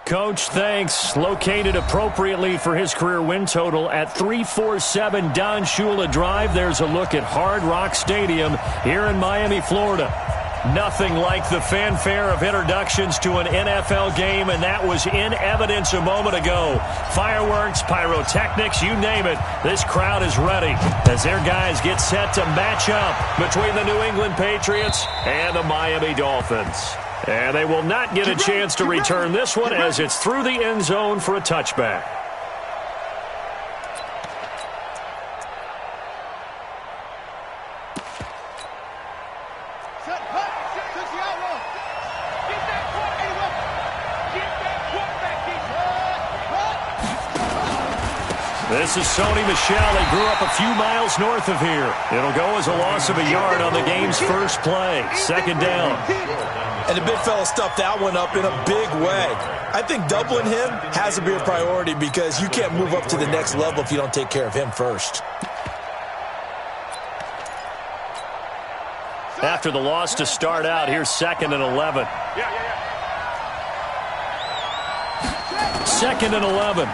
Coach, thanks. Located appropriately for his career win total at 347 Don Shula Drive. There's a look at Hard Rock Stadium here in Miami, Florida. Nothing like the fanfare of introductions to an NFL game, and that was in evidence a moment ago. Fireworks, pyrotechnics, you name it. This crowd is ready as their guys get set to match up between the New England Patriots and the Miami Dolphins. And they will not get a chance to return this one as it's through the end zone for a touchback. This is Sony Michel. He grew up a few miles north of here. It'll go as a loss of a yard on the game's first play. Second down. And the big fella stuffed that one up in a big way. I think doubling him has to be a priority because you can't move up to the next level if you don't take care of him first. After the loss to start out, here's 2nd and 11. 2nd and 11.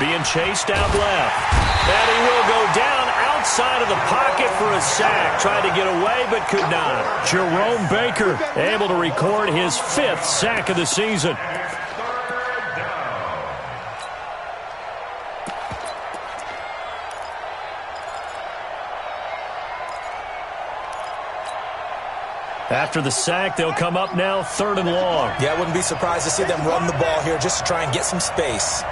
Being chased out left. And he will go down outside of the pocket for a sack. Tried to get away, but could not. Jerome Baker able to record his 5th sack of the season. After the sack, they'll come up now 3rd and long. Yeah, I wouldn't be surprised to see them run the ball here just to try and get some space.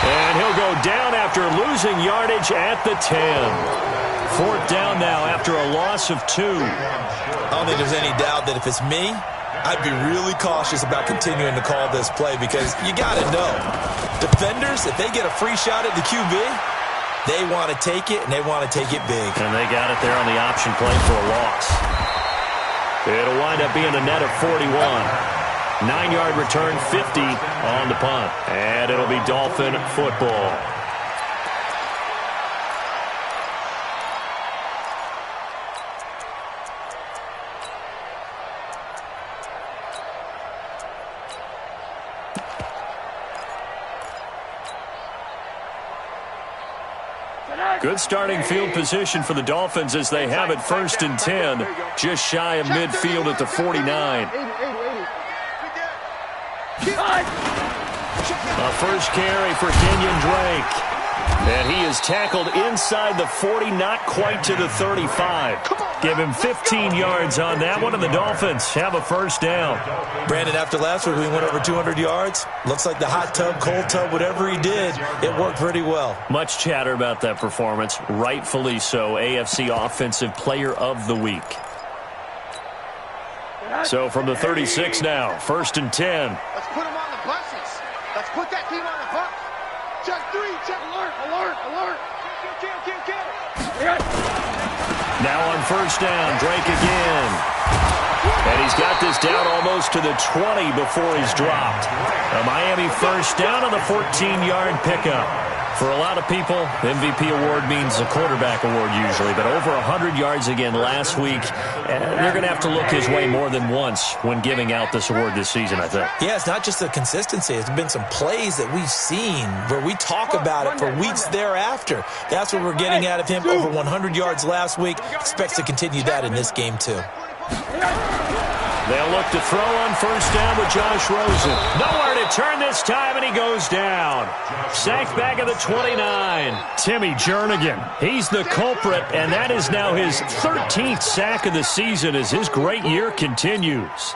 And he'll go down after losing yardage at the 10. 4th down now after a loss of 2. I don't think there's any doubt that if it's me, I'd be really cautious about continuing to call this play because you got to know, defenders, if they get a free shot at the QB, they want to take it, and they want to take it big. And they got it there on the option play for a loss. It'll wind up being a net of 41. 9-yard return, 50 on the punt. And it'll be Dolphin football. Good starting field position for the Dolphins as they have it 1st and 10, just shy of midfield at the 49. A first carry for Kenyon Drake. And he is tackled inside the 40, not quite to the 35. Give him 15 yards on that one, and the Dolphins have a first down. Brandon, after last week, we went over 200 yards. Looks like the hot tub, cold tub, whatever he did, it worked pretty well. Much chatter about that performance. Rightfully so. AFC Offensive Player of the Week. So from the 36 now, 1st and 10. Let's put him on the buses. Let's put that team on the bus. Check 3, check alert, alert, alert. Kill. Now on 1st down, Drake again. And he's got this down almost to the 20 before he's dropped. A Miami first down on the 14-yard pickup. For a lot of people, MVP award means a quarterback award usually, but over 100 yards again last week. They're going to have to look his way more than once when giving out this award this season, I think. Yeah, it's not just the consistency. It's been some plays that we've seen where we talk about it for weeks thereafter. That's what we're getting out of him. Over 100 yards last week. Expects to continue that in this game, too. They'll look to throw on 1st down with Josh Rosen. Nowhere to turn this time, and he goes down. Sacked back at the 29. Timmy Jernigan, he's the culprit, and that is now his 13th sack of the season as his great year continues.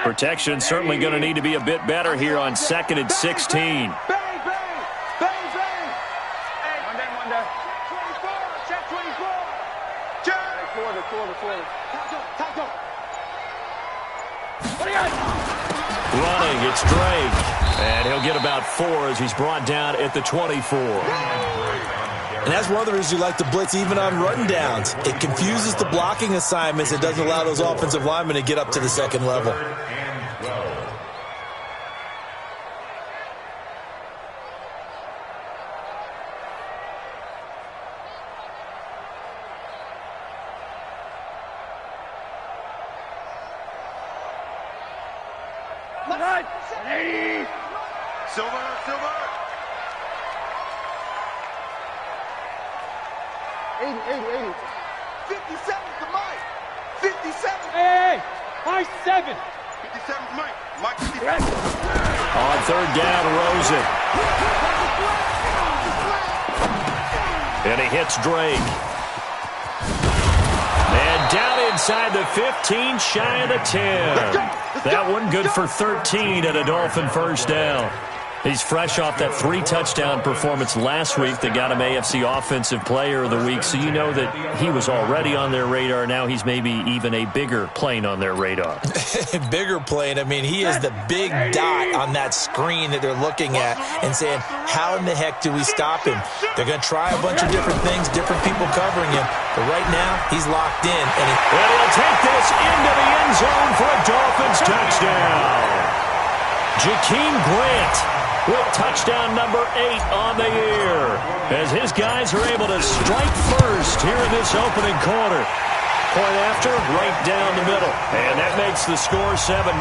Protection certainly going to need to be a bit better here on 2nd and 16. Running, it's Drake. And he'll get about 4 as he's brought down at the 24. And that's one of the reasons you like to blitz even on run downs. It confuses the blocking assignments. It doesn't allow those offensive linemen to get up to the 2nd level. Silver, Silver. 80. 57's the mic. 57. Hey, high 7. 57's Mike. Mike 57. On third down, Rosen. And he hits Drake. And down inside the 15, shy of the 10. That one good for 13 and a Dolphin first down. He's fresh off that 3-touchdown performance last week that got him AFC Offensive Player of the Week, so you know that he was already on their radar. Now he's maybe even a bigger plane on their radar. Bigger plane. I mean, he is the big dot on that screen that they're looking at and saying, how in the heck do we stop him? They're going to try a bunch of different things, different people covering him, but right now he's locked in. And he'll take this into the end zone for a Dolphins touchdown. Jakeem Grant with touchdown number 8 on the year, as his guys are able to strike first here in this opening quarter. Point after, right down the middle, and that makes the score 7-0.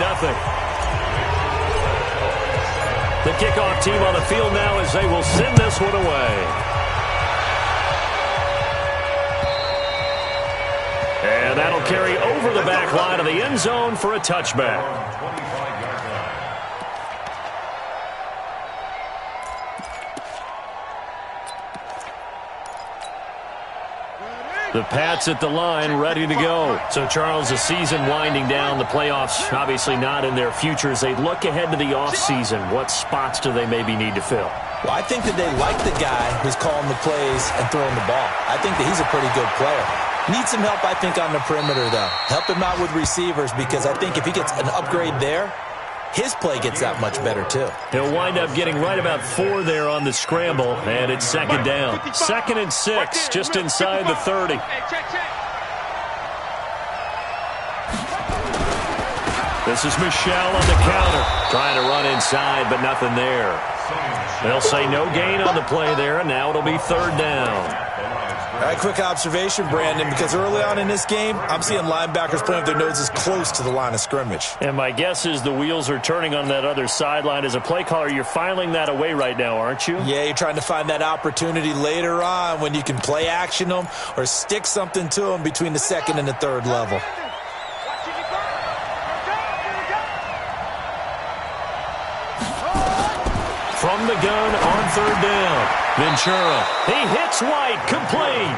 The kickoff team on the field now as they will send this one away. And that'll carry over the back line of the end zone for a touchback. The Pats at the line, ready to go. So, Charles, the season winding down, the playoffs obviously not in their future. As they look ahead to the offseason, what spots do they maybe need to fill? Well, I think that they like the guy who's calling the plays and throwing the ball. I think that he's a pretty good player. Needs some help, I think, on the perimeter, though. Help him out with receivers, because I think if he gets an upgrade there, his play gets that much better, too. He'll wind up getting right about 4 there on the scramble, and it's second down. 2nd and 6, just inside the 30. This is Michelle on the counter, trying to run inside, but nothing there. They'll say no gain on the play there, and now it'll be 3rd down. All right, quick observation, Brandon, because early on in this game, I'm seeing linebackers putting their noses close to the line of scrimmage. And my guess is the wheels are turning on that other sideline. As a play caller, you're filing that away right now, aren't you? Yeah, you're trying to find that opportunity later on when you can play action them or stick something to them between the 2nd and the 3rd level. From the gun on 3rd down, Ventura. He hits White, complete.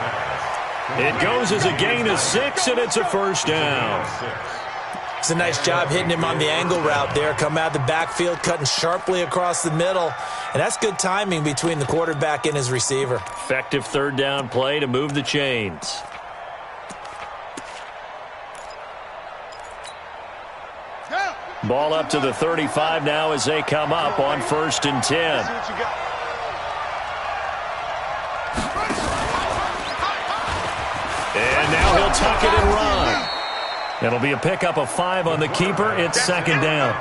It goes as a gain of 6, and it's a first down. It's a nice job hitting him on the angle route there. Come out of the backfield, cutting sharply across the middle. And that's good timing between the quarterback and his receiver. Effective 3rd down play to move the chains. Ball up to the 35 now as they come up on 1st and 10. And now he'll tuck it and run. It'll be a pickup of 5 on the keeper. It's 2nd down.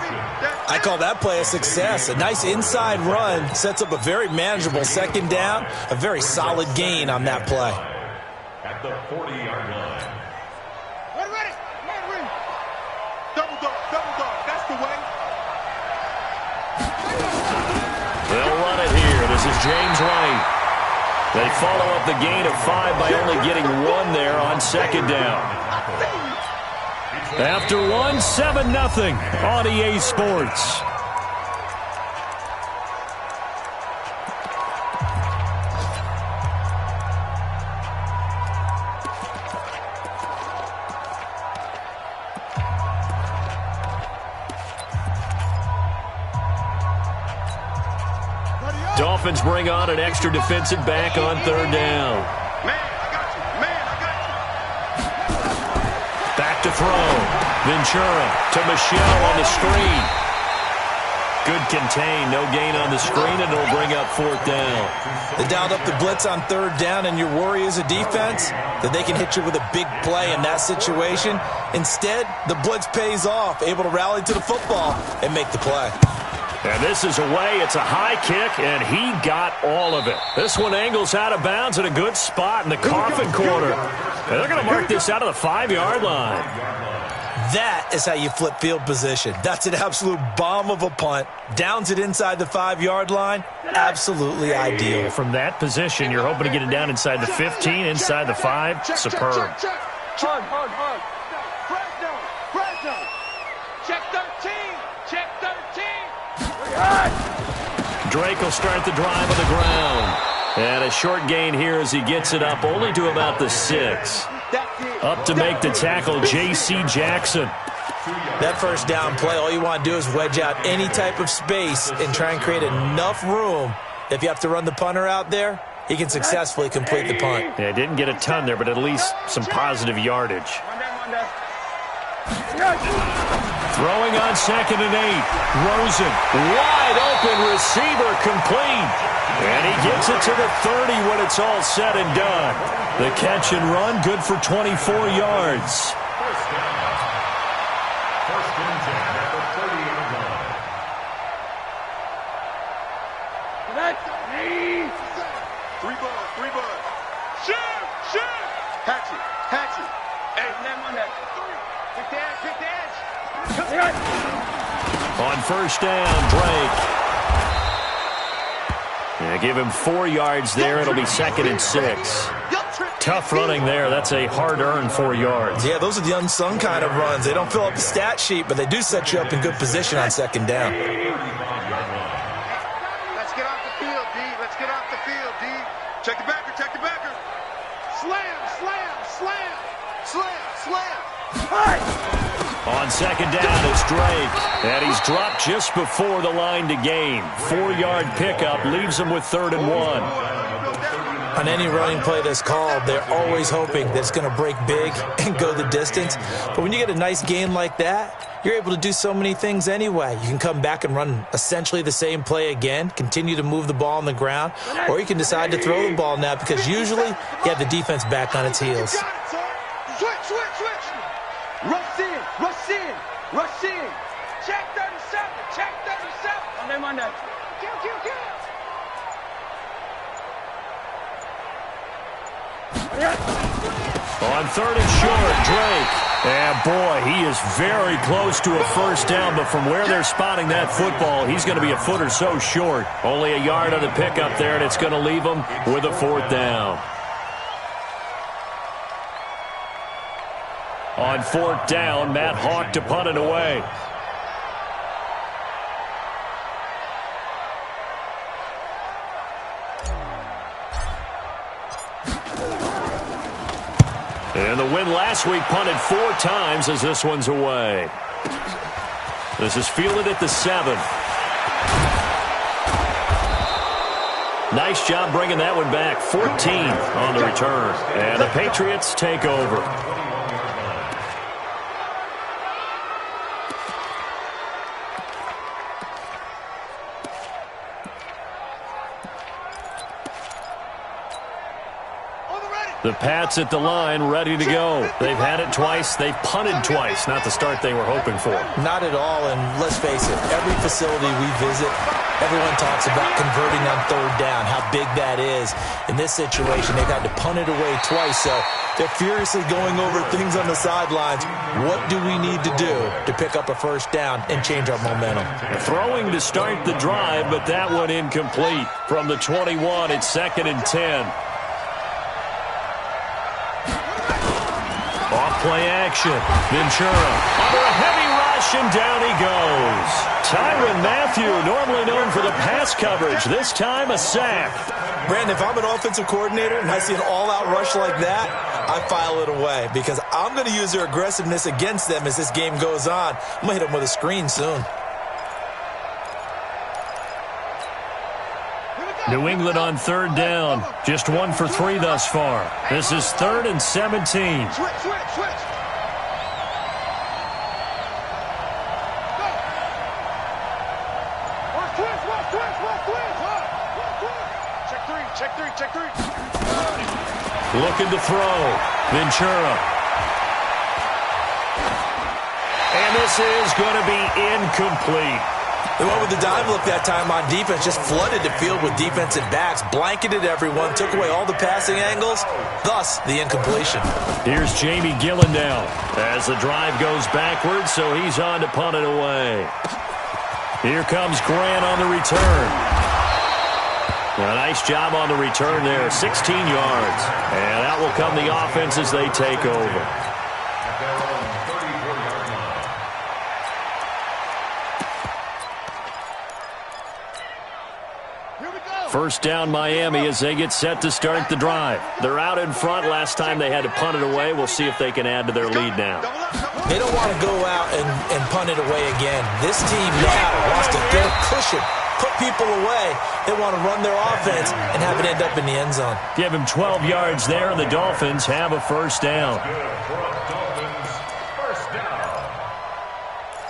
I call that play a success. A nice inside run sets up a very manageable 2nd down. A very solid gain on that play. At the 40-yard line. Ready. Double dog. That's the way. They'll run it here. This is James White. They follow up the gain of 5 by only getting 1 there on 2nd down. After 1, 7-0 on EA Sports. Dolphins bring on an extra defensive back on 3rd down. Man, I got you. Back to throw. Ventura to Michelle on the screen. Good contain. No gain on the screen, and it'll bring up 4th down. They dialed up the blitz on 3rd down, and your worry as a defense that they can hit you with a big play in that situation. Instead, the blitz pays off, able to rally to the football and make the play. And this is away. It's a high kick, and he got all of it. This one angles out of bounds at a good spot in the coffin corner. And they're going to mark this out of the 5-yard line. That is how you flip field position. That's an absolute bomb of a punt. Downs it inside the 5-yard line. Absolutely ideal. From that position, you're hoping to get it down inside the 15, inside the 5. Superb. Hug. Fresno. Check 13. Check 13. Drake will start the drive on the ground. And a short gain here as he gets it up only to about the 6. Up to make the tackle, J.C. Jackson. That first down play, all you want to do is wedge out any type of space and try and create enough room. If you have to run the punter out there, he can successfully complete the punt. Yeah, didn't get a ton there, but at least some positive yardage. Throwing on 2nd and 8. Rosen, wide open receiver, complete. And he gets it to the 30 when it's all said and done. The catch and run, good for 24 yards. Three ball. Shoot. Hatchet. Hey, pick the edge. On first down, Drake. Yeah, give him 4 yards there. It'll be 2nd and 6. Tough running there. That's a hard-earned 4 yards. Yeah, those are the unsung kind of runs. They don't fill up the stat sheet, but they do set you up in good position on 2nd down. Let's get off the field, D. Check the backer. Slam. On 2nd down, it's Drake. And he's dropped just before the line to gain. 4-yard pickup leaves him with 3rd and 1. On any running play that's called, they're always hoping that it's going to break big and go the distance. But when you get a nice gain like that, you're able to do so many things anyway. You can come back and run essentially the same play again, continue to move the ball on the ground, or you can decide to throw the ball now because usually you have the defense back on its heels. Switch. Rush in. Check 37. On that. Kill. On 3rd and short, Drake. And boy, he is very close to a first down, but from where they're spotting that football, he's going to be a foot or so short. Only a yard on the pickup there, and it's going to leave him with a 4th down. On 4th down, Matt Hawk to punt it away. And the win last week punted 4 times as this one's away. This is fielded at the 7. Nice job bringing that one back. 14 on the return. And the Patriots take over. The Pats at the line, ready to go. They've had it twice. They've punted twice. Not the start they were hoping for. Not at all, and let's face it, every facility we visit, everyone talks about converting on 3rd down, how big that is. In this situation, they've had to punt it away twice, so they're furiously going over things on the sidelines. What do we need to do to pick up a first down and change our momentum? Throwing to start the drive, but that one incomplete. From the 21, it's 2nd and 10. Off-play action. Ventura under a heavy rush, and down he goes. Tyrann Mathieu, normally known for the pass coverage, this time a sack. Brandon, if I'm an offensive coordinator and I see an all-out rush like that, I file it away because I'm going to use their aggressiveness against them as this game goes on. I'm going to hit them with a screen soon. New England on 3rd down. Just 1 for 3 thus far. This is 3rd and 17. Switch. Check three. Looking to throw. Ventura. And this is going to be incomplete. They went with the dime look that time on defense, just flooded the field with defensive backs, blanketed everyone, took away all the passing angles, thus the incompletion. Here's Jamie Gillendow as the drive goes backwards, so he's on to punt it away. Here comes Grant on the return. A nice job on the return there, 16 yards. And out will come the offense as they take over. First down Miami as they get set to start the drive. They're out in front. Last time they had to punt it away. We'll see if they can add to their lead now. They don't want to go out and punt it away again. This team now wants to build cushion, put people away. They want to run their offense and have it end up in the end zone. Give him 12 yards there, and the Dolphins have a first down.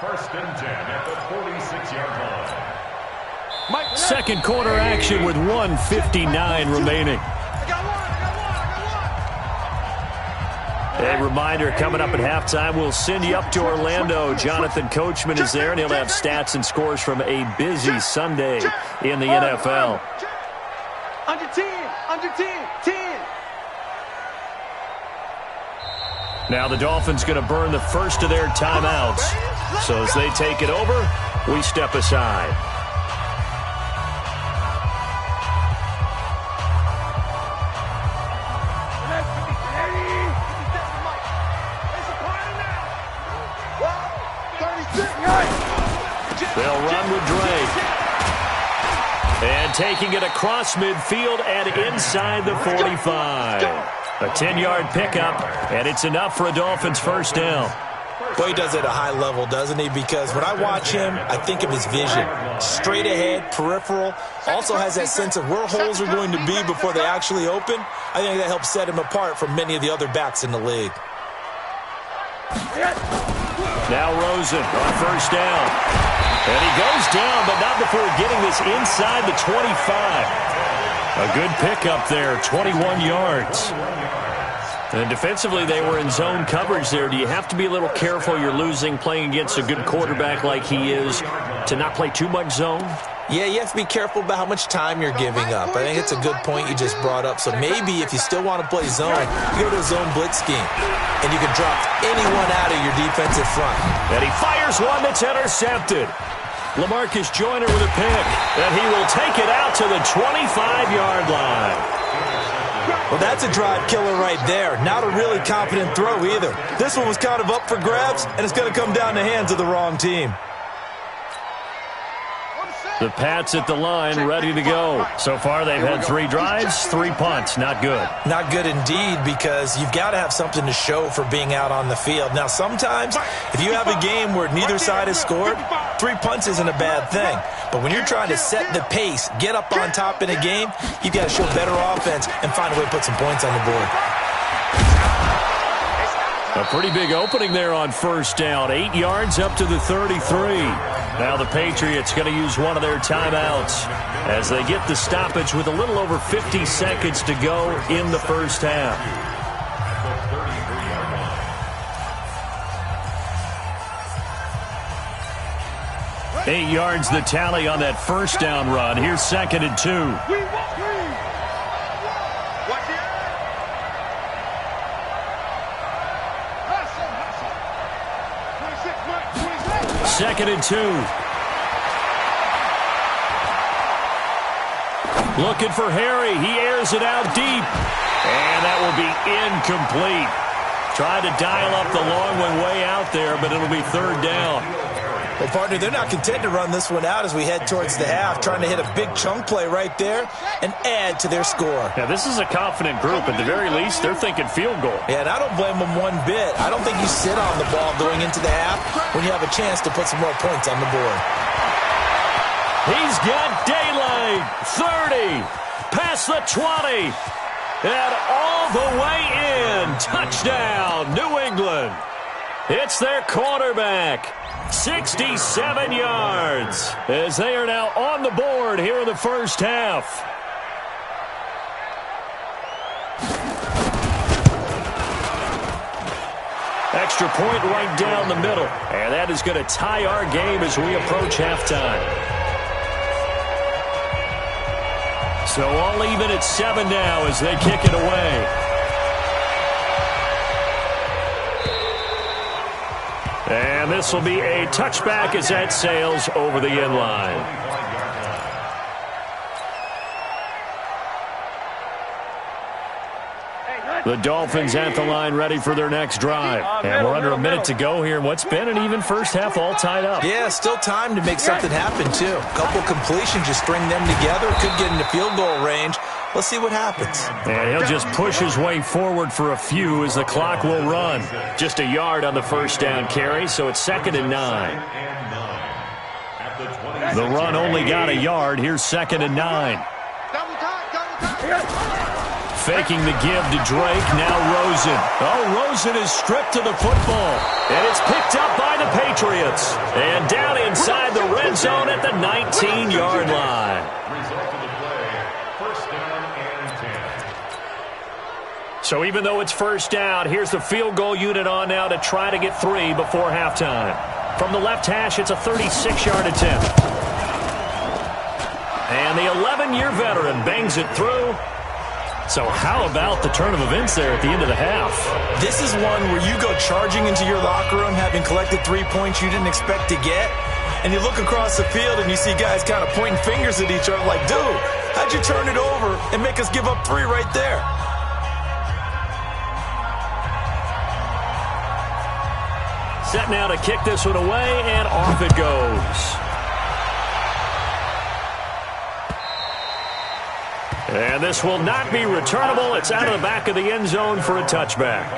First and 10 at the 46-yard line. Second quarter action with 1:59 remaining. A reminder coming up at halftime, we'll send you up to Orlando. Jonathan Coachman is there, and he'll have stats and scores from a busy Sunday in the NFL. Under 10, under 10, 10. Now the Dolphins going to burn the first of their timeouts. So as they take it over, we step aside. They'll run with Drake. And taking it across midfield and inside the 45. A 10-yard pickup, and it's enough for a Dolphins first down. Boy, he does it at a high level, doesn't he? Because when I watch him, I think of his vision. Straight ahead, peripheral. Also has that sense of where holes are going to be before they actually open. I think that helps set him apart from many of the other backs in the league. Now Rosen on first down. And he goes down, but not before getting this inside the 25. A good pickup there, 21 yards. And defensively, they were in zone coverage there. Do you have to be a little careful? You're losing playing against a good quarterback like he is to not play too much zone? Yeah, you have to be careful about how much time you're giving up. I think it's a good point you just brought up. So maybe if you still want to play zone, you go to a zone blitz scheme, and you can drop anyone out of your defensive front. And he fires one that's intercepted. LaMarcus Joyner with a pick, and he will take it out to the 25-yard line. Well, that's a drive killer right there. Not a really confident throw either. This one was kind of up for grabs, and it's going to come down the hands of the wrong team. The Pats at the line, ready to go. So far, they've had 3 drives, 3 punts. Not good. Not good indeed, because you've got to have something to show for being out on the field. Now, sometimes, if you have a game where neither side has scored, 3 punts isn't a bad thing. But when you're trying to set the pace, get up on top in a game, you've got to show better offense and find a way to put some points on the board. A pretty big opening there on first down. 8 yards up to the 33. Now the Patriots going to use one of their timeouts as they get the stoppage with a little over 50 seconds to go in the first half. Eight yards the tally on that first down run. Here's 2nd and 2. Second and 2. Looking for Harry. He airs it out deep. And that will be incomplete. Tried to dial up the long one way out there, but it'll be 3rd down. Well, partner, they're not content to run this one out as we head towards the half, trying to hit a big chunk play right there and add to their score. Yeah, this is a confident group. At the very least, they're thinking field goal. Yeah, and I don't blame them one bit. I don't think you sit on the ball going into the half when you have a chance to put some more points on the board. He's got daylight. 30. Past the 20. And all the way in. Touchdown, New England. It's their quarterback. 67 yards as they are now on the board here in the first half. extra point right down the middle. And that is going to tie our game as we approach halftime. So all even at 7 now as they kick it away. And this will be a touchback as that sails over the end line. The Dolphins at the line ready for their next drive. And we're under a minute to go here. What's been an even first half all tied up. Yeah, still time to make something happen, too. A couple completions, just string them together. Could get into field goal range. Let's see what happens. And he'll just push his way forward for a few as the clock will run. Just a yard on the first down carry, so it's 2nd and 9. The run only got a yard. Here's 2nd and 9. Double time. Faking the give to Drake. Now Rosen. Oh, Rosen is stripped to the football. And it's picked up by the Patriots. And down inside the red zone at the 19-yard line. So even though it's first down, here's the field goal unit on now to try to get 3 before halftime. From the left hash, it's a 36-yard attempt. And the 11-year veteran bangs it through. So how about the turn of events there at the end of the half? This is one where you go charging into your locker room having collected 3 points you didn't expect to get, and you look across the field and you see guys kind of pointing fingers at each other like, dude, how'd you turn it over and make us give up 3 right there? Set now to kick this one away, and off it goes. And this will not be returnable. It's out of the back of the end zone for a touchback.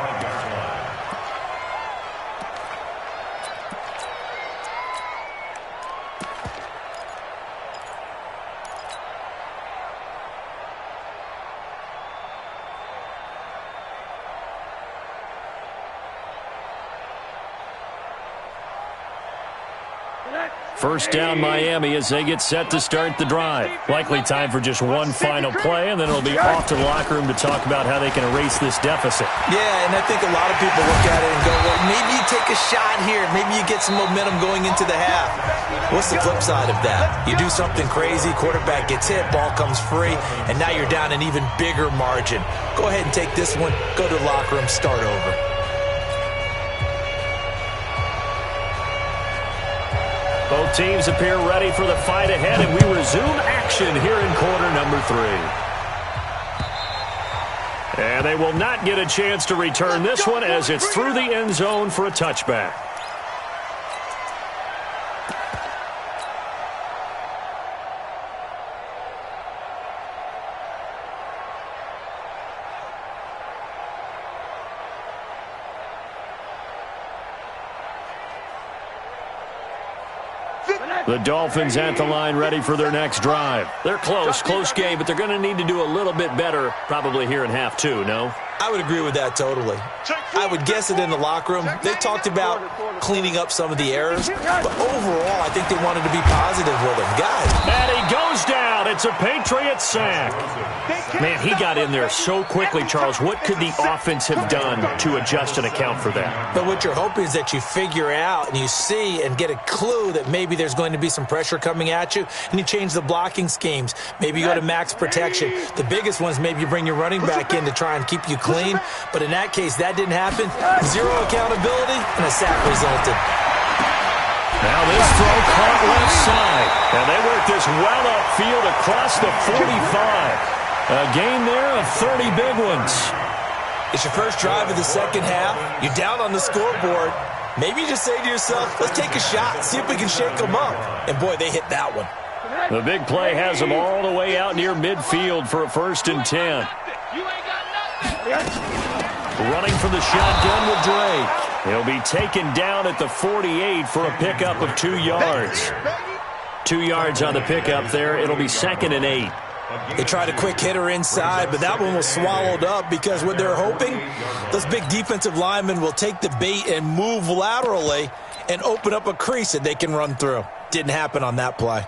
First down Miami as they get set to start the drive. Likely time for just one final play, and then it'll be off to the locker room to talk about how they can erase this deficit. Yeah, and I think a lot of people look at it and go, well, maybe you take a shot here. Maybe you get some momentum going into the half. What's the flip side of that? You do something crazy, quarterback gets hit, ball comes free, and now you're down an even bigger margin. Go ahead and take this one, go to the locker room, start over. Both teams appear ready for the fight ahead, and we resume action here in quarter number 3. And they will not get a chance to return this one as it's through the end zone for a touchback. The Dolphins at the line ready for their next drive. They're close game, but they're going to need to do a little bit better probably here in half 2, no? I would agree with that totally. I would guess it in the locker room. They talked about cleaning up some of the errors, but overall, I think they wanted to be positive with them. Guys. And he goes down. It's a Patriot sack. Man, he got in there so quickly, Charles. What could the offense have done to adjust and account for that? But what you're hoping is that you figure out and you see and get a clue that maybe there's going to be some pressure coming at you, and you change the blocking schemes. Maybe you go to max protection. The biggest one is maybe you bring your running back in to try and keep you clean. But in that case, that didn't happen. Zero accountability, and a sack resulted. Now this throw caught left side. And they work this well upfield across the 45. A gain there of 30 big ones. It's your first drive of the second half. You're down on the scoreboard. Maybe you just say to yourself, let's take a shot, see if we can shake them up. And boy, they hit that one. The big play has them all the way out near midfield for a 1st and 10. Running from the shotgun with Drake. He'll be taken down at the 48 for a pickup of 2 yards. 2 yards on the pickup there. It'll be 2nd and 8. They tried a quick hitter inside, but that one was swallowed up because what they're hoping, those big defensive linemen will take the bait and move laterally and open up a crease that they can run through. Didn't happen on that play.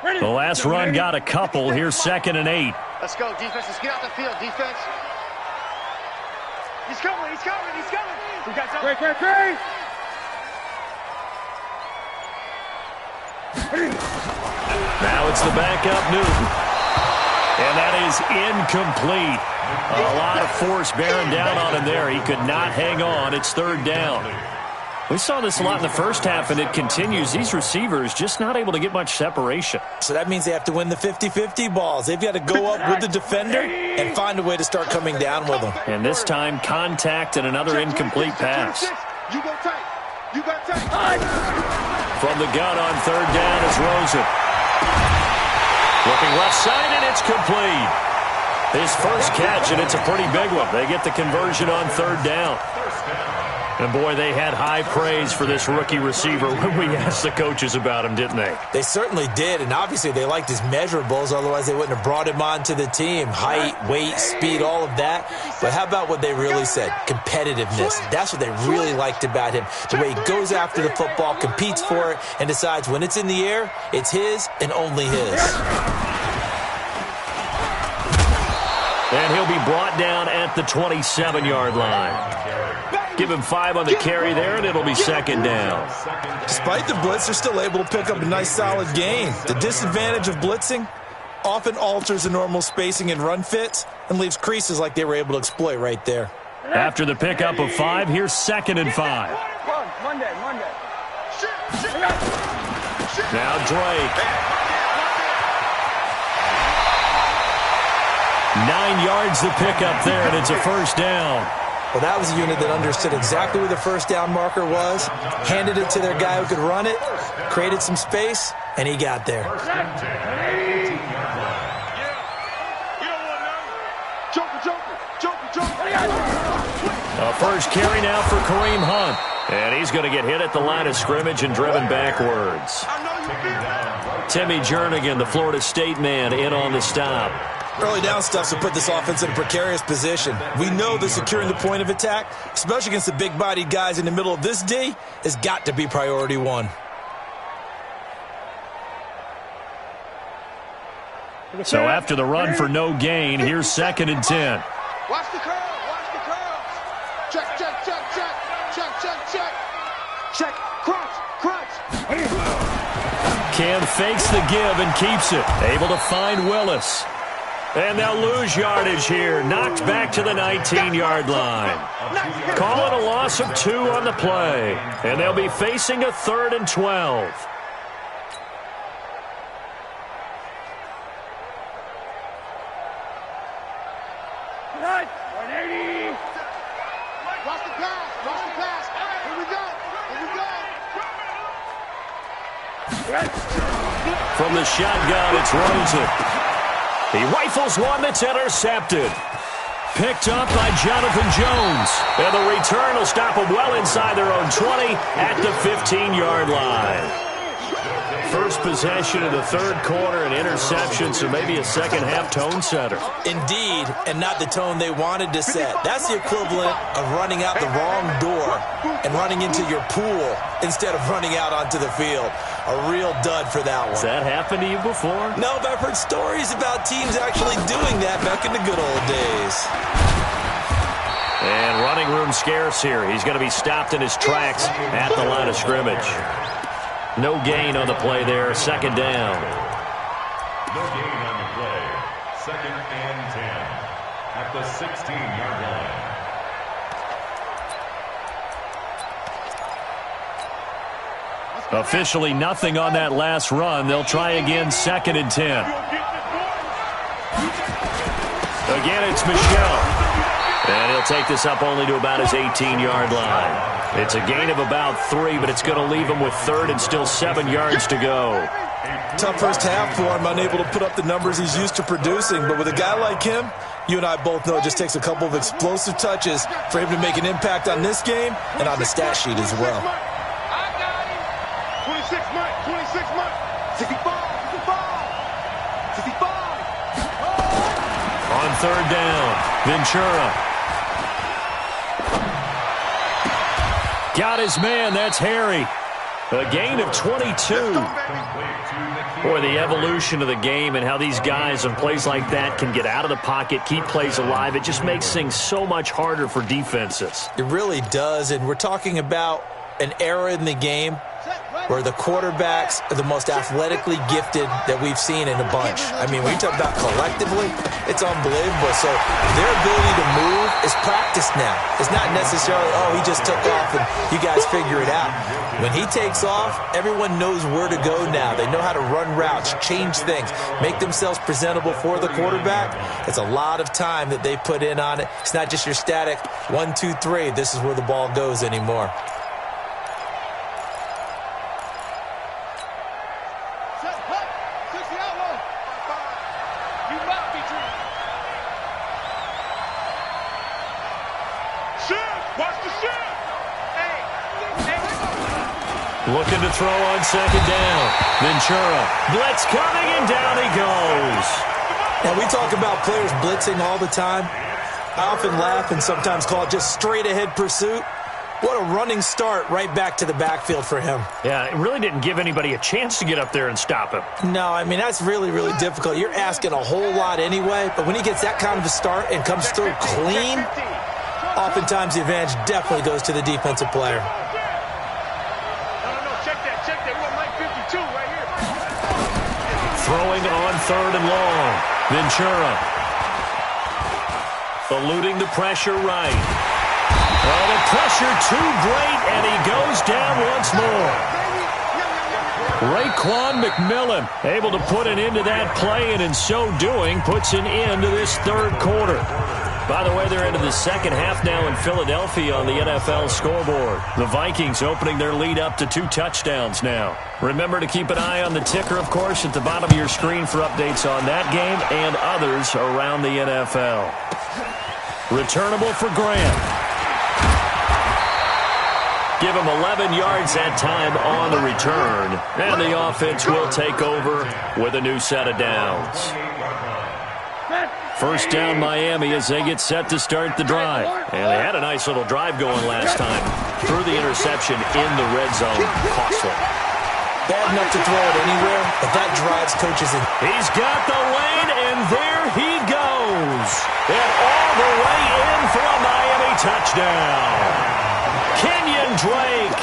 The last run got a couple. Here's 2nd and 8. Let's go, defense. Let's get out the field, defense. He's coming. He's coming. He's coming. We got something. Great. Now it's the backup Newton. And that is incomplete. A lot of force bearing down on him there. He could not hang on. It's third down. We saw this a lot in the first half, and it continues. These receivers just not able to get much separation. So that means they have to win the 50-50 balls. They've got to go up with the defender and find a way to start coming down with them. And this time, contact and another incomplete pass. You go tight. You got tight. From the gun on third down is Rosen. Looking left side, and it's complete. His first catch, and it's a pretty big one. They get the conversion on third down. And, boy, they had high praise for this rookie receiver when we asked the coaches about him, didn't they? They certainly did, and obviously they liked his measurables. Otherwise, they wouldn't have brought him onto the team. Height, weight, speed, all of that. But how about what they really said? Competitiveness. That's what they really liked about him. The way he goes after the football, competes for it, and decides when it's in the air, it's his and only his. And he'll be brought down at the 27-yard line. Give him 5 on the carry there, and it'll be second down. Despite the blitz, they're still able to pick up a nice, solid gain. The disadvantage of blitzing often alters the normal spacing and run fits and leaves creases like they were able to exploit right there. After the pickup of 5, here's second and 5. Monday. Now Drake. 9 yards the pickup there, and it's a first down. Well, that was a unit that understood exactly where the first down marker was, handed it to their guy who could run it, created some space, and he got there. A first carry now for Kareem Hunt. And he's going to get hit at the line of scrimmage and driven backwards. Timmy Jernigan, the Florida State man, in on the stop. Early down stuff to put this offense in a precarious position. We know that securing the point of attack, especially against the big-bodied guys in the middle of this D, has got to be priority one. So after the run for no gain, here's second and 10. Watch the curl. Check. Check. Crunch. Cam fakes the give and keeps it. Able to find Willis. And they'll lose yardage here. Knocked back to the 19-yard line. Call it a loss of 2 on the play. And they'll be facing a 3rd and 12. Watch the pass. Here we go. From the shotgun, it's Rosen. He rifles one that's intercepted. Picked up by Jonathan Jones. And the return will stop them well inside their own 20 at the 15-yard line. First possession of the third quarter, an interception, so maybe a second-half tone setter. Indeed, and not the tone they wanted to set. That's the equivalent of running out the wrong door and running into your pool instead of running out onto the field. A real dud for that one. Has that happened to you before? No, but I've heard stories about teams actually doing that back in the good old days. And running room scarce here. He's going to be stopped in his tracks at the line of scrimmage. No gain on the play there. Second down. No gain on the play. Second and 10 at the 16-yard line. Officially nothing on that last run. They'll try again, second and 10. Again, it's Michel. And he'll take this up only to about his 18-yard line. It's a gain of about 3, but it's going to leave him with 3rd and still 7 yards to go. Tough first half for him, unable to put up the numbers he's used to producing. But with a guy like him, you and I both know it just takes a couple of explosive touches for him to make an impact on this game and on the stat sheet as well. 26 months. 65. On third down, Ventura. Got his man, that's Harry. A gain of 22. Boy, the evolution of the game and how these guys in plays like that can get out of the pocket, keep plays alive, it just makes things so much harder for defenses. It really does, and we're talking about an era in the game where the quarterbacks are the most athletically gifted that we've seen in a bunch. I mean, when you talk about collectively, it's unbelievable. So their ability to move is practiced now. It's not necessarily, oh, he just took off and you guys figure it out. When he takes off, everyone knows where to go now. They know how to run routes, change things, make themselves presentable for the quarterback. It's a lot of time that they put in on it. It's not just your static 1, 2, 3, this is where the ball goes anymore. Looking to throw on second down. Ventura. Blitz coming, and down he goes. Now, we talk about players blitzing all the time. I often laugh and sometimes call it just straight-ahead pursuit. What a running start right back to the backfield for him. Yeah, it really didn't give anybody a chance to get up there and stop him. No, I mean, that's really, really difficult. You're asking a whole lot anyway, but when he gets that kind of a start and comes through clean, oftentimes the advantage definitely goes to the defensive player. Throwing on third and long. Ventura. Eluding the pressure right. Oh, the pressure too great, and he goes down once more. Raekwon McMillan able to put an end to that play, and in so doing, puts an end to this third quarter. By the way, they're into the second half now in Philadelphia on the NFL scoreboard. The Vikings opening their lead up to 2 touchdowns now. Remember to keep an eye on the ticker, of course, at the bottom of your screen for updates on that game and others around the NFL. Returnable for Grant. Give him 11 yards that time on the return. And the offense will take over with a new set of downs. First down Miami as they get set to start the drive. And they had a nice little drive going last time. Threw the interception in the red zone. Costly. Bad enough to throw it anywhere, but that drives coaches in. He's got the lane, and there he goes. And all the way in for a Miami touchdown. Kenyon Drake,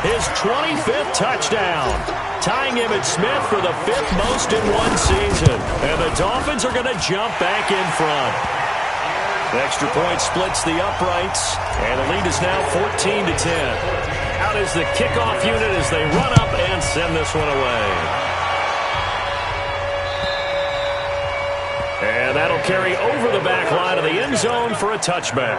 his 25th touchdown. Tying Emmitt Smith for the 5th most in one season. And the Dolphins are going to jump back in front. The extra point splits the uprights, and the lead is now 14-10. Out is the kickoff unit as they run up and send this one away. And that'll carry over the back line of the end zone for a touchback.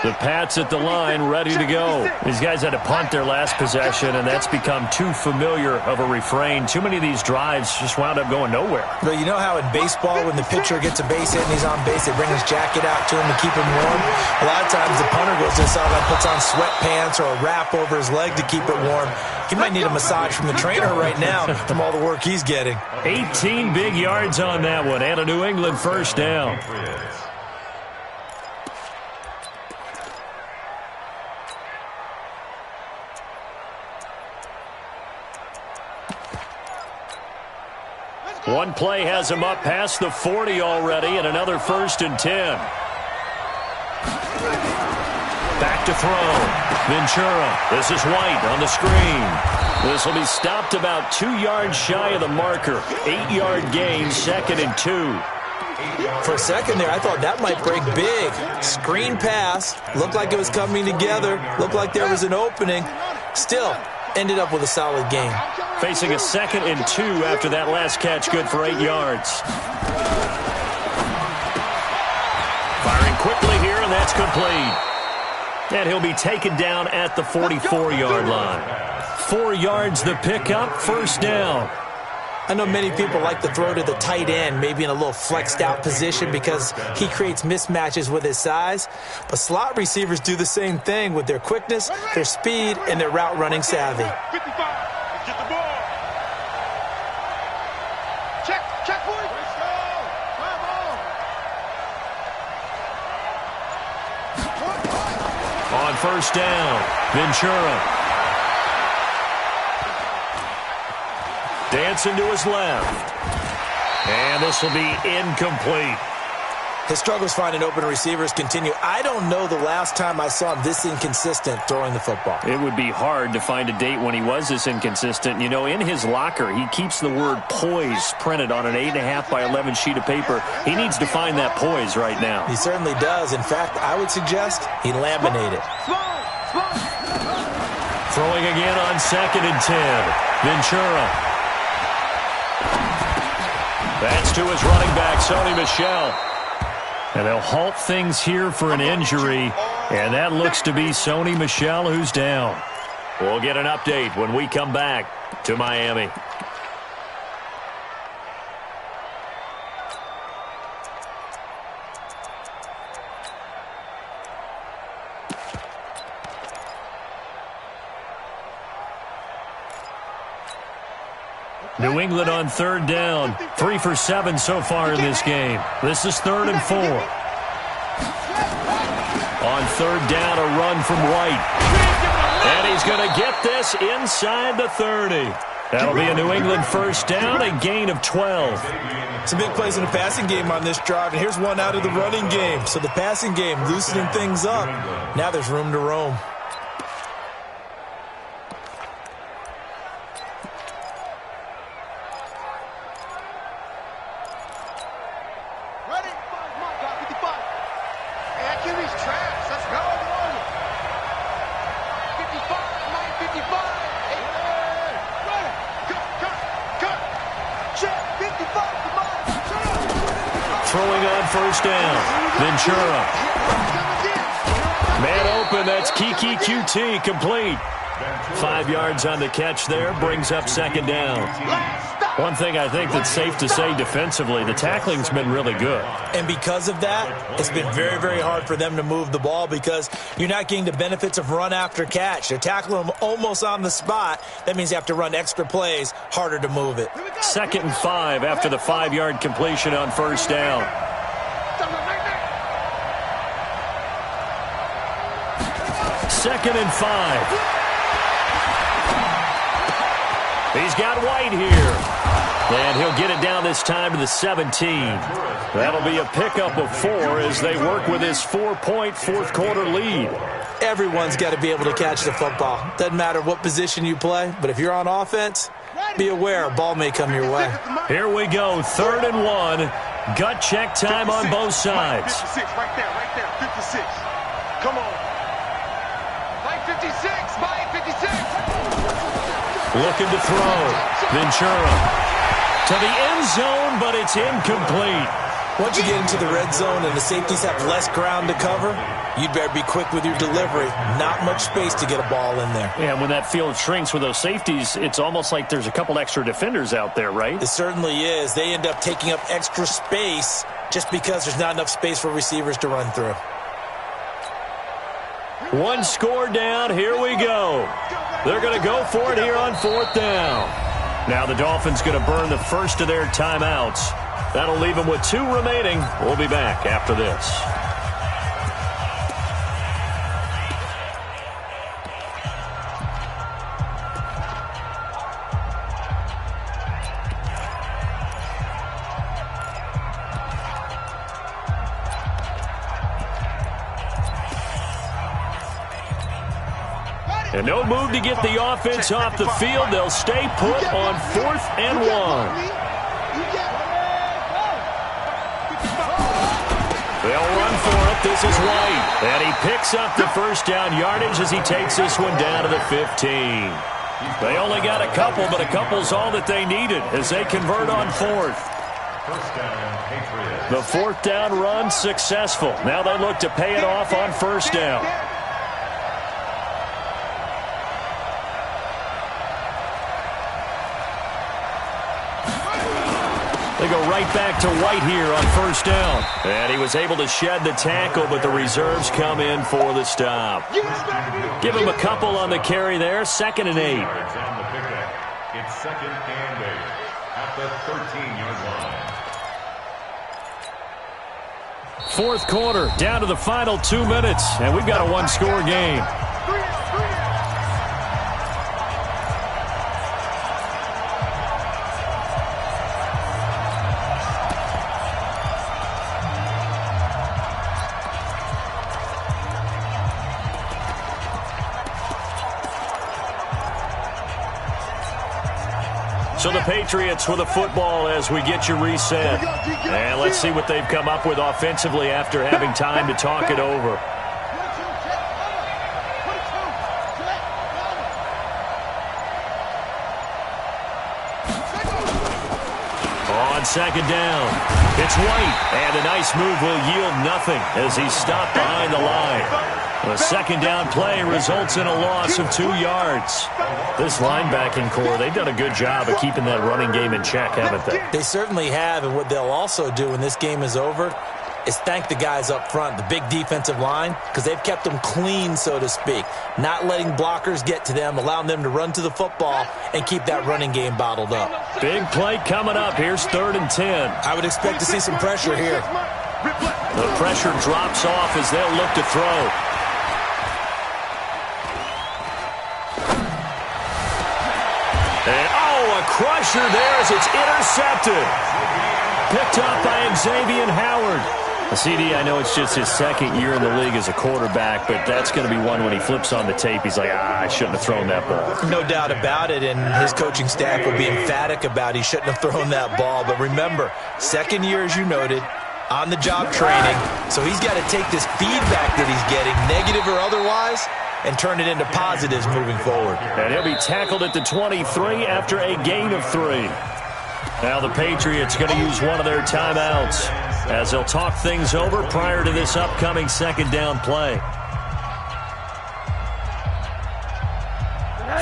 The Pats at the line, ready to go. These guys had to punt their last possession, and that's become too familiar of a refrain. Too many of these drives just wound up going nowhere. But you know how in baseball, when the pitcher gets a base hit and he's on base, they bring his jacket out to him to keep him warm? A lot of times the punter goes to the sideline, puts on sweatpants or a wrap over his leg to keep it warm. He might need a massage from the trainer right now from all the work he's getting. 18 big yards on that one, and a New England first down. One play has him up past the 40 already, and another 1st and 10. Back to throw. Ventura. This is White on the screen. This will be stopped about 2 yards shy of the marker. 8-yard gain, 2nd and 2. For a second there, I thought that might break big. Screen pass. Looked like it was coming together. Looked like there was an opening. Still, ended up with a solid gain. Facing a 2nd and 2 after that last catch, good for 8 yards. Firing quickly here, and that's complete. And he'll be taken down at the 44-yard line. 4 yards the pickup, first down. I know many people like to throw to the tight end, maybe in a little flexed out position because he creates mismatches with his size. But slot receivers do the same thing with their quickness, their speed, and their route running savvy. 55. Let's get the ball. Check, boys. Let's go. On first down, Ventura. Dancing to his left. And this will be incomplete. His struggles finding open receivers continue. I don't know the last time I saw him this inconsistent throwing the football. It would be hard to find a date when he was this inconsistent. You know, in his locker, he keeps the word poise printed on an 8.5 by 11 sheet of paper. He needs to find that poise right now. He certainly does. In fact, I would suggest he laminate it. Throwing again on 2nd and 10. Ventura. That's to his running back, Sony Michel. And they'll halt things here for an injury, and that looks to be Sony Michel who's down. We'll get an update when we come back to Miami. New England on 3rd down. 3 for 7 so far in this game. This is 3rd and 4. On 3rd down, a run from White. And he's going to get this inside the 30. That'll be a New England first down, a gain of 12. Some big plays in the passing game on this drive, and here's one out of the running game. So the passing game loosening things up. Now there's room to roam. Throwing on first down. Ventura. Man open, that's Kiki QT, complete. 5 yards on the catch there, brings up 2nd down. One thing I think that's safe to say defensively, the tackling's been really good. And because of that, it's been very, very hard for them to move the ball because you're not getting the benefits of run after catch. They're tackling them almost on the spot. That means you have to run extra plays, harder to move it. 2nd and 5 after the 5-yard completion on first down. 2nd and 5. He's got White here. And he'll get it down this time to the 17. That'll be a pickup of 4 as they work with his 4-point fourth-quarter lead. Everyone's got to be able to catch the football. Doesn't matter what position you play, but if you're on offense, be aware a ball may come your way. Here we go, 3rd and 1. Gut check time on both sides. 56, right there, 56. Come on. Mike 56, Mike 56. Looking to throw. Ventura. To the end zone, but it's incomplete. Once you get into the red zone and the safeties have less ground to cover, you'd better be quick with your delivery. Not much space to get a ball in there. Yeah, when that field shrinks with those safeties, it's almost like there's a couple extra defenders out there, right? It certainly is. They end up taking up extra space just because there's not enough space for receivers to run through. 1 score down. Here we go. They're going to go for it here on 4th down. Now the Dolphins going to burn the first of their timeouts. That'll leave them with 2 remaining. We'll be back after this. And no move to get the offense off the field. They'll stay put on 4th and 1. They'll run for it. This is White. And he picks up the first down yardage as he takes this one down to the 15. They only got a couple, but a couple's all that they needed as they convert on 4th. First down, Patriots. The 4th down run successful. Now they look to pay it off on first down. They go right back to White here on first down. And he was able to shed the tackle, but the reserves come in for the stop. Give him a couple on the carry there. 2nd and 8. It's 2nd and 8 at the 13-yard line. Fourth quarter, down to the final 2 minutes, and we've got a one-score game. So the Patriots with a football as we get you reset. And let's see what they've come up with offensively after having time to talk it over. On 2nd down, it's White. And a nice move will yield nothing as he's stopped behind the line. The 2nd down play results in a loss of 2 yards. This linebacking core, they've done a good job of keeping that running game in check, haven't they? They certainly have, and what they'll also do when this game is over is thank the guys up front, the big defensive line, because they've kept them clean, so to speak. Not letting blockers get to them, allowing them to run to the football and keep that running game bottled up. Big play coming up. Here's 3rd and 10. I would expect to see some pressure here. The pressure drops off as they'll look to throw. And, a crusher there as it's intercepted. Picked up by Xavier Howard. CD, I know it's just his 2nd year in the league as a quarterback, but that's going to be one when he flips on the tape. He's like, I shouldn't have thrown that ball. No doubt about it, and his coaching staff will be emphatic about he shouldn't have thrown that ball. But remember, 2nd year, as you noted, on-the-job training. So he's got to take this feedback that he's getting, negative or otherwise, and turn it into positives moving forward. And he'll be tackled at the 23 after a gain of 3. Now the Patriots going to use one of their timeouts as they'll talk things over prior to this upcoming 2nd down play.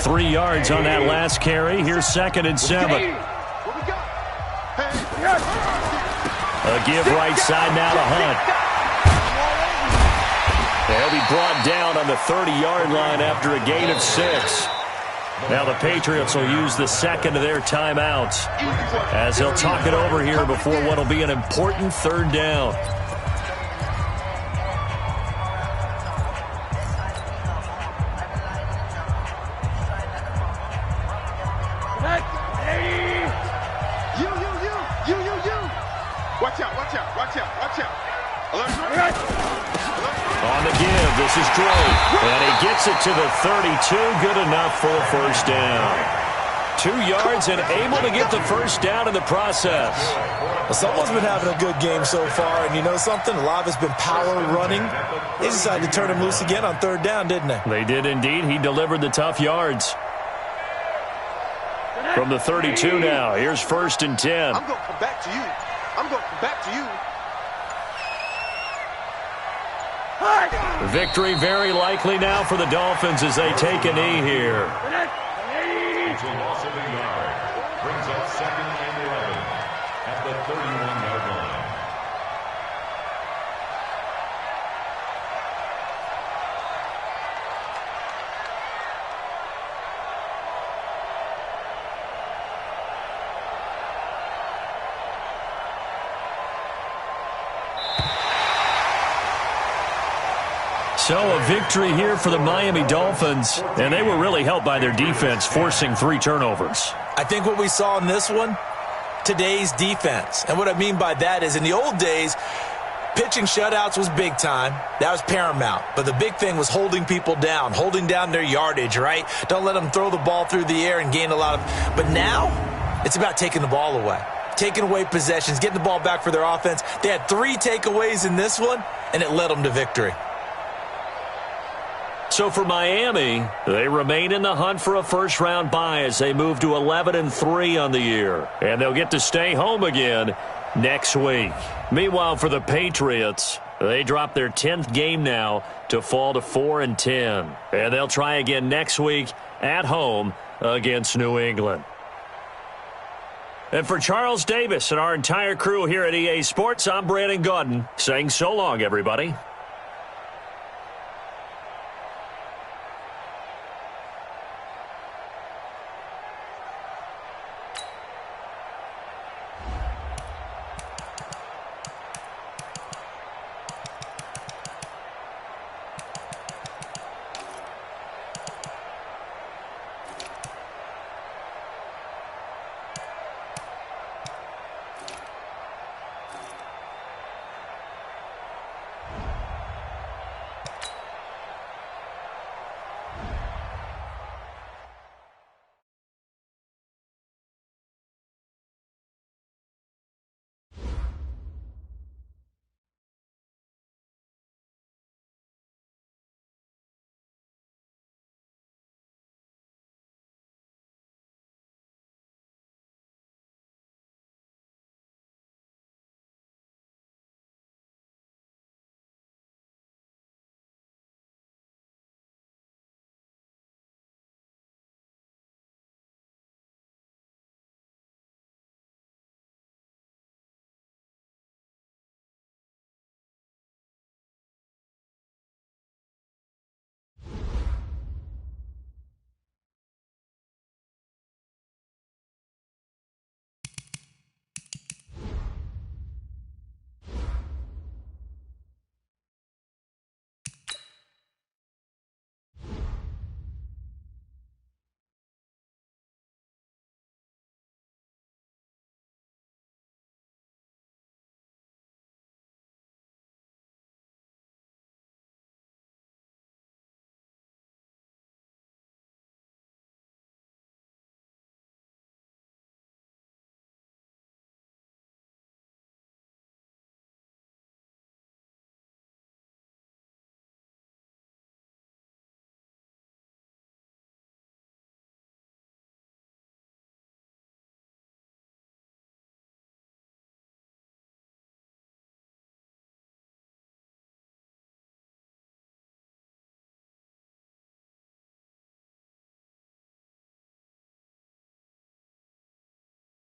3 yards on that last carry. Here's 2nd and 7. A give right side now to Hunt. They'll be brought down on the 30-yard line after a gain of 6. Now the Patriots will use the 2nd of their timeouts as they'll talk it over here before what will be an important 3rd down. On the give, this is Dre. And he gets it to the 32. Good enough for a 1st down. 2 yards and able to get the 1st down in the process. Well, someone's been having a good game so far, and you know something? A lot of it's been power running. They decided to turn him loose again on 3rd down, didn't they? They did indeed. He delivered the tough yards. From the 32 now, here's 1st and 10. I'm going to come back to you. I'm going to come back to you. Victory very likely now for the Dolphins as they take a knee here. It's a loss of a yard. Brings up 2nd and 11 at the 31-yard line. So a victory here for the Miami Dolphins, and they were really helped by their defense, forcing 3 turnovers. I think what we saw in this one, today's defense. And what I mean by that is in the old days, pitching shutouts was big time. That was paramount. But the big thing was holding people down, holding down their yardage, right? Don't let them throw the ball through the air and gain a lot of... But now, it's about taking the ball away. Taking away possessions, getting the ball back for their offense. They had 3 takeaways in this one, and it led them to victory. So for Miami, they remain in the hunt for a first-round bye as they move to 11-3 on the year. And they'll get to stay home again next week. Meanwhile, for the Patriots, they drop their 10th game now to fall to 4-10. And they'll try again next week at home against New England. And for Charles Davis and our entire crew here at EA Sports, I'm Brandon Gaudin saying so long, everybody.